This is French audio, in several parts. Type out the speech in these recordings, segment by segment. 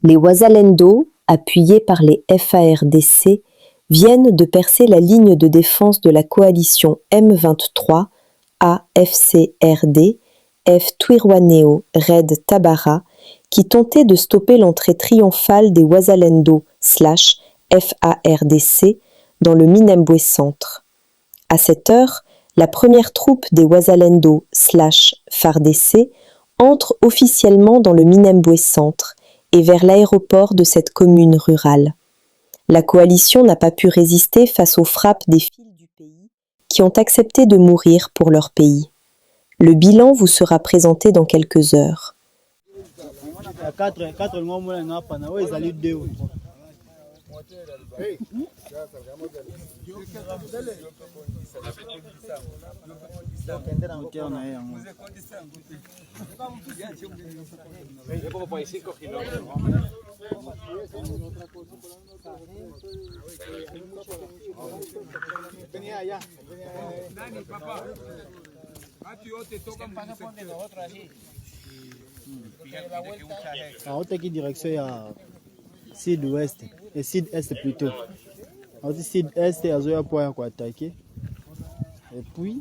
Les Wazalendo, appuyés par les FARDC, viennent de percer la ligne de défense de la coalition M23, AFCRD, F-Twirwaneho Red Tabara, qui tentait de stopper l'entrée triomphale des Wazalendo/FARDC dans le Minembwe Centre. À cette heure, la première troupe des Wazalendo/FARDC entre officiellement dans le Minembwe Centre et vers l'aéroport de cette commune rurale. La coalition n'a pas pu résister face aux frappes des fils du pays qui ont accepté de mourir pour leur pays. Le bilan vous sera présenté dans quelques heures. Qui direction à sud-ouest et sud-est plutôt. Sud-est, il y a pour attaquer. Et puis,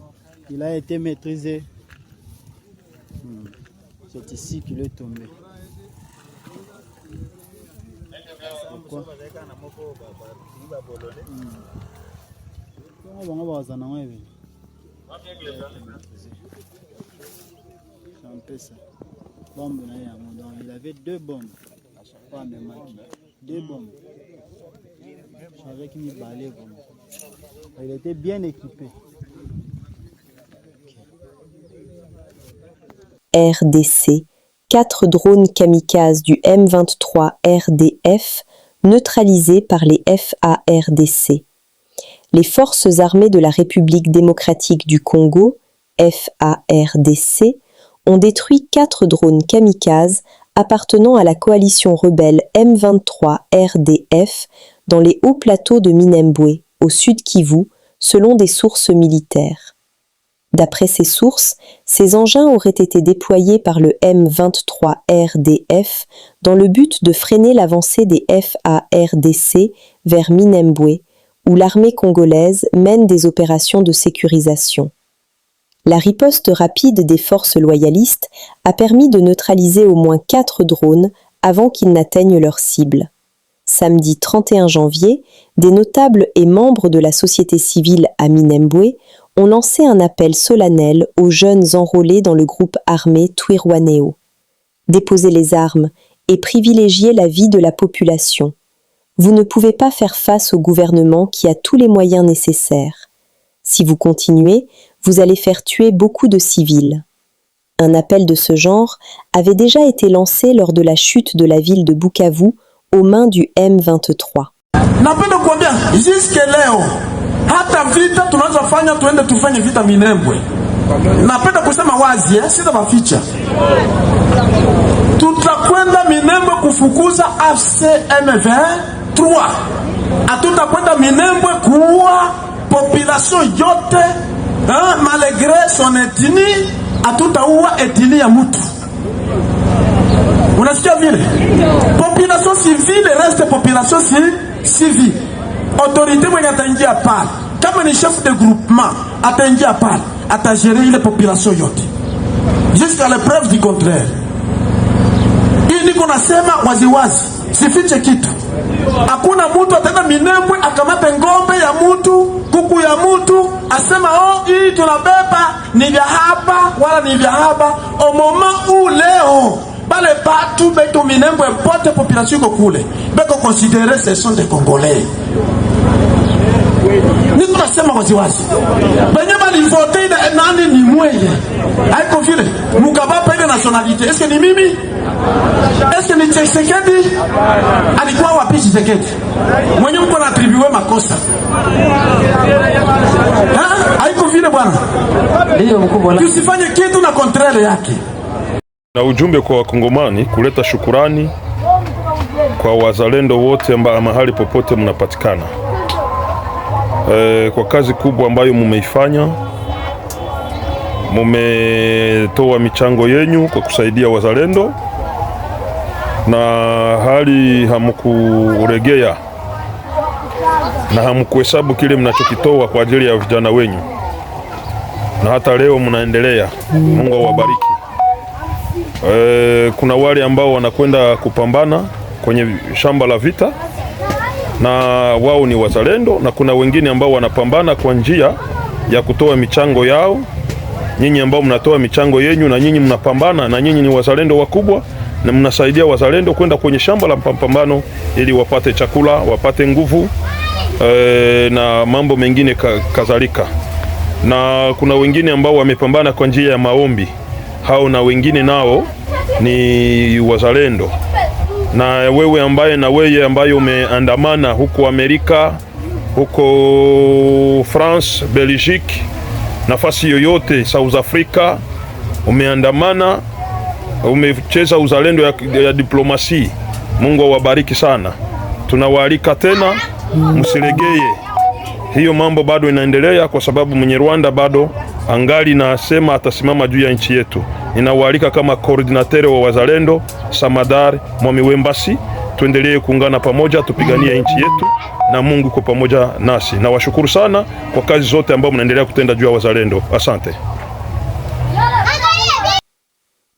il a été maîtrisé. C'est ici qu'il est tombé. Pourquoi? Il avait deux bombes. Deux bombes. Avec une balai. Il était bien équipé. RDC, 4 drones kamikazes du M23 RDF neutralisés par les FARDC. Les forces armées de la République démocratique du Congo, FARDC, ont détruit 4 drones kamikazes appartenant à la coalition rebelle M23 RDF dans les hauts plateaux de Minembwe, au sud Kivu, selon des sources militaires. D'après ces sources, ces engins auraient été déployés par le M23 RDF dans le but de freiner l'avancée des FARDC vers Minembwe, où l'armée congolaise mène des opérations de sécurisation. La riposte rapide des forces loyalistes a permis de neutraliser au moins 4 drones avant qu'ils n'atteignent leur cible. Samedi 31 janvier, des notables et membres de la société civile à Minembwe ont lancé un appel solennel aux jeunes enrôlés dans le groupe armé Twirwaneho. Déposez les armes et privilégiez la vie de la population. Vous ne pouvez pas faire face au gouvernement qui a tous les moyens nécessaires. Si vous continuez, vous allez faire tuer beaucoup de civils. Un appel de ce genre avait déjà été lancé lors de la chute de la ville de Bukavu aux mains du M23. Napenda kuambia jusque leo hata vita tunazofanya tuende tufanye vita Minembwe. Napenda kusema wazi, sita maficha. Tutakwenda Minembwe kufukuza AFC M23. Hatutakwenda Minembwe kuua population yote, malgré son ethnie, hatutaua ethnie ya mtu. Unasikia vile? Population civile reste population civile. Autorité mwenye ataingia pale, kama ni chef de groupement, ataingia pale, atagérer ile population yote. Jusqu'à la preuve du contraire. Hii niko nasema waziwazi, sifiche kitu. Hakuna mtu ataenda Minembwe akamate ngombe ya mtu, kuku ya mtu, asema hii tunabeba ni vya hapa wala ni vya hapa. Au moment où leo bale batu beto Minembwe pote population ko kule beko considérer ce sont des Congolais. Ni tunasema waziwazi. Benye bali vote nani ni mweye. Haiko vile. Mukaba pende nationalité. Est-ce que ni mimi? Est-ce que ni Tshisekedi? Alikuwa wapi Tshisekedi? Mwenye mko na attribuer makosa. Haiko vile bwana. Ndio mkubwa. Tusifanye kitu na contraire yake. Na ujumbe kwa Wakongomani kuleta shukurani kwa wazalendo wote mahali popote mnapatikana. Kwa kazi kubwa ambayo mumeifanya, mumetoa michango yenyu kwa kusaidia wazalendo na hali hamkuregea na hamkuhesabu kile mnachokitoa kwa ajili ya vijana wenyu, na hata leo mnaendelea. Mungu awabariki. Kuna wale ambao wanakwenda kupambana kwenye shamba la vita na wao ni wazalendo, na kuna wengine ambao wanapambana kwa njia ya kutoa michango yao. Nyinyi ambao mnatoa michango yenyu na nyinyi mnapambana, na nyinyi ni wazalendo wakubwa na mnasaidia wazalendo kwenda kwenye shamba la mapambano ili wapate chakula, wapate nguvu na mambo mengine kadhalika. Na kuna wengine ambao wamepambana kwa njia ya maombi. Hao na wengine nao ni wazalendo. Na wewe ambaye umeandamana huko Amerika, huko France, Belgique, nafasi yoyote, South Africa, umeandamana, umecheza uzalendo ya diplomasi. Mungu awabariki sana. Tunawaalika tena, msilegee. Hiyo mambo bado inaendelea, kwa sababu Mnyarwanda bado angali nasema atasimama juu ya nchi yetu. Ninawaalika kama koordinateur wa wazalendo Samadar Mwami Wembasi, tuendelee kuungana pamoja, tupiganie nchi yetu na Mungu kwa pamoja nasi. Na washukuru sana kwa kazi zote ambazo mnaendelea kutenda juu ya wazalendo. Asante.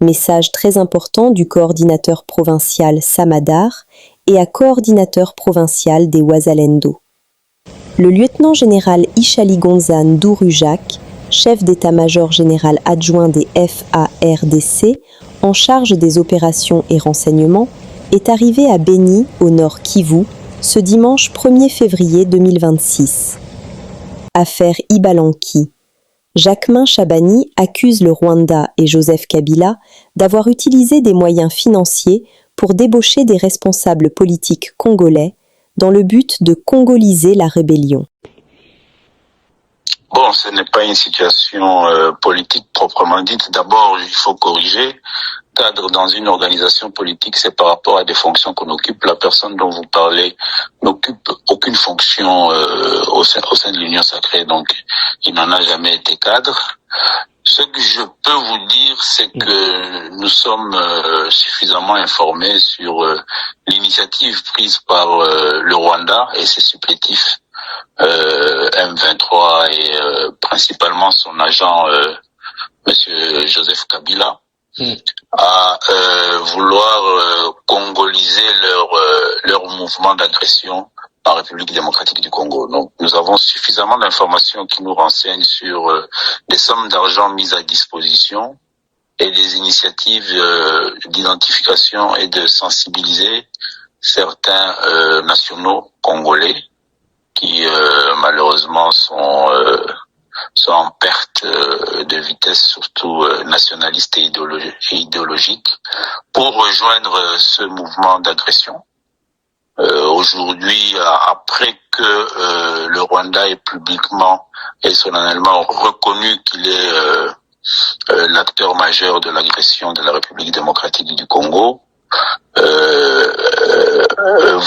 Message très important du coordinateur provincial Samadar et à coordinateur provincial des Wazalendo. Le lieutenant-général Ishali Gonzane Dourujak, chef d'état-major général adjoint des FARDC, en charge des opérations et renseignements, est arrivé à Beni, au nord Kivu, ce dimanche 1er février 2026. Affaire Ibalanki. Jacquemain Chabani accuse le Rwanda et Joseph Kabila d'avoir utilisé des moyens financiers pour débaucher des responsables politiques congolais dans le but de congoliser la rébellion. Bon, ce n'est pas une situation politique proprement dite. D'abord, il faut corriger. Cadre dans une organisation politique, c'est par rapport à des fonctions qu'on occupe. La personne dont vous parlez n'occupe aucune fonction au sein de l'Union sacrée, donc il n'en a jamais été cadre. Ce que je peux vous dire, c'est que nous sommes suffisamment informés sur l'initiative prise par le Rwanda et ses supplétifs M23 et principalement son agent Monsieur Joseph Kabila à vouloir congoliser leur mouvement d'agression en République démocratique du Congo. Donc nous avons suffisamment d'informations qui nous renseignent sur des sommes d'argent mises à disposition et des initiatives d'identification et de sensibiliser certains nationaux congolais qui malheureusement sont en perte de vitesse, surtout nationaliste et idéologique, pour rejoindre ce mouvement d'agression. Aujourd'hui, après que le Rwanda ait publiquement et solennellement reconnu qu'il est l'acteur majeur de l'agression de la République démocratique du Congo,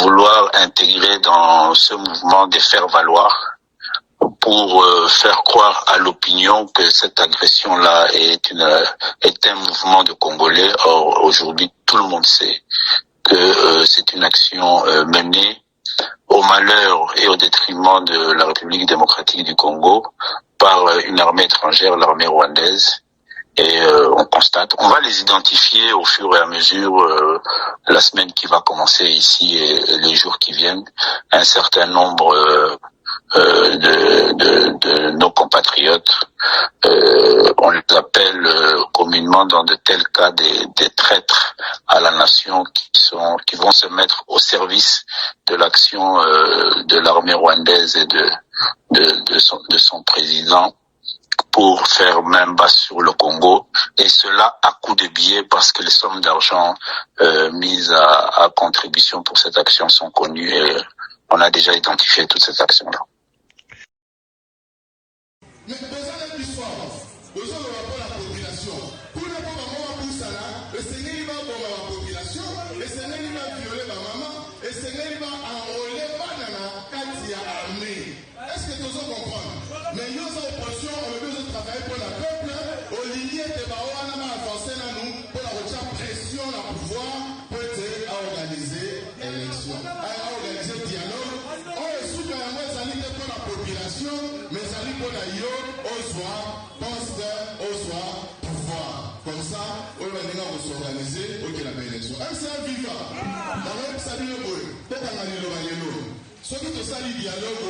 vouloir intégrer dans ce mouvement des faire-valoir pour faire croire à l'opinion que cette agression-là est un mouvement de Congolais. Or, aujourd'hui, tout le monde sait que c'est une action menée au malheur et au détriment de la République démocratique du Congo par une armée étrangère, l'armée rwandaise. Et on constate, on va les identifier au fur et à mesure, la semaine qui va commencer ici et les jours qui viennent, un certain nombre de nos compatriotes, on les appelle communément dans de tels cas des traîtres à la nation qui vont se mettre au service de l'action de l'armée rwandaise et de son président pour faire main basse sur le Congo, et cela à coup de billets parce que les sommes d'argent mises à contribution pour cette action sont connues et on a déjà identifié toute cette action-là. Olivier Tebaoana m'a avancé là nous pour la recherche pression la pouvoir pour être pour la yo, au soir, poste, au soir, pouvoir. Comme ça, on va s'organiser pour qu'il y ait la élection. MCA viva. Dans le salut le boy. Peut-être qu'on a dit ce qui est ça, le dialogue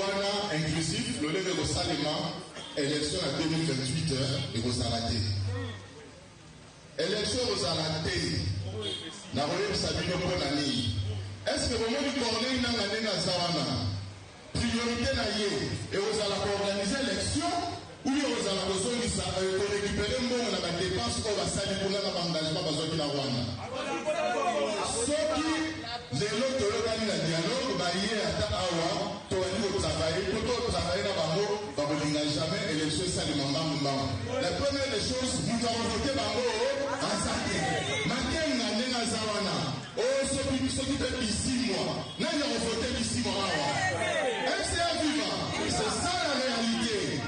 inclusif, le lever au salement, élection à 2028 et aux arrêtés. Élection aux arrêtés. N'a pas eu sa vie pour l'année. Est-ce que vraiment du cornet n'a pas été priorité et vous allez organiser l'élection ou bien vous allez récupérer un bon la dépense pour la salle pour l'engagement dans le Rwanda. Ceux qui, les autres, le dialogue, travailler dans Bango, il n'y a jamais élection ça le mandat. La première des choses, nous avons voté Bango en Sake. Maintenant, nous avons Zawana. Oh, ceux qui fait ici, moi. Nous avons voté ici, moi. MCA vivant. C'est ça la réalité.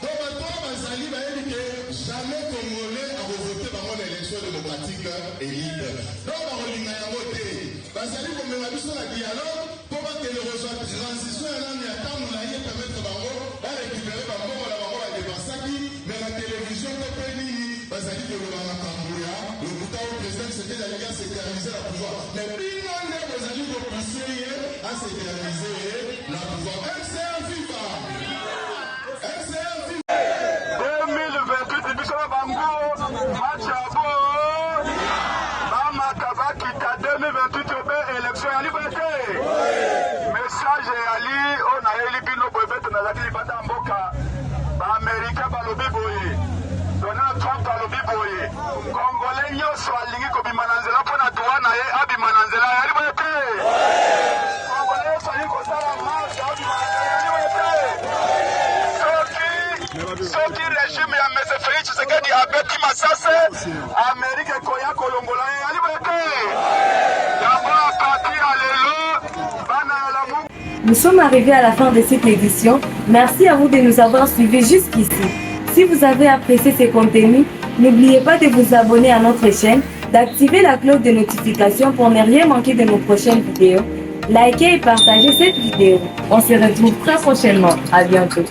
Donc, maintenant, Bazali va dire que jamais Congolais a voté Bango l'élection démocratique élite. Donc, on va voter. Bazali, comme on a vu sur la dialogue, pour que les transition et là, il y a tant de laïcs permettre Bango, va récupérer Bango, on va dépenser qui, mais la télévision, Bazali, que le Cambouya, le bouton au président, c'était la Ligue à sécuriser la pouvoir. Mais bien, Bazali, pour pousser à sécuriser la pouvoir. MCA viva! MCA viva! 2028, Bishop Bango, Machabo, Mama Kavakita, 2028, élection à liberté. Message Ali, on a élu nos bébés dans la ville de Mboka. Américain balobi boye. Donald Trump balobi boye. Congolais nyoso alingi ko bimananzela pona douane ye abimananzela ya liberté. Congolais sali ko sala marche abimananzela ya liberté. Soki régime ya M. Félix Tshisekedi abeti Masase, Amérique koya kolongola ya liberté. Yango akati alelo bana ya lamu. Nous sommes arrivés à la fin de cette édition. Merci à vous de nous avoir suivis jusqu'ici. Si vous avez apprécié ces contenus, n'oubliez pas de vous abonner à notre chaîne, d'activer la cloche de notification pour ne rien manquer de nos prochaines vidéos. Likez et partagez cette vidéo. On se retrouve très prochainement. À bientôt.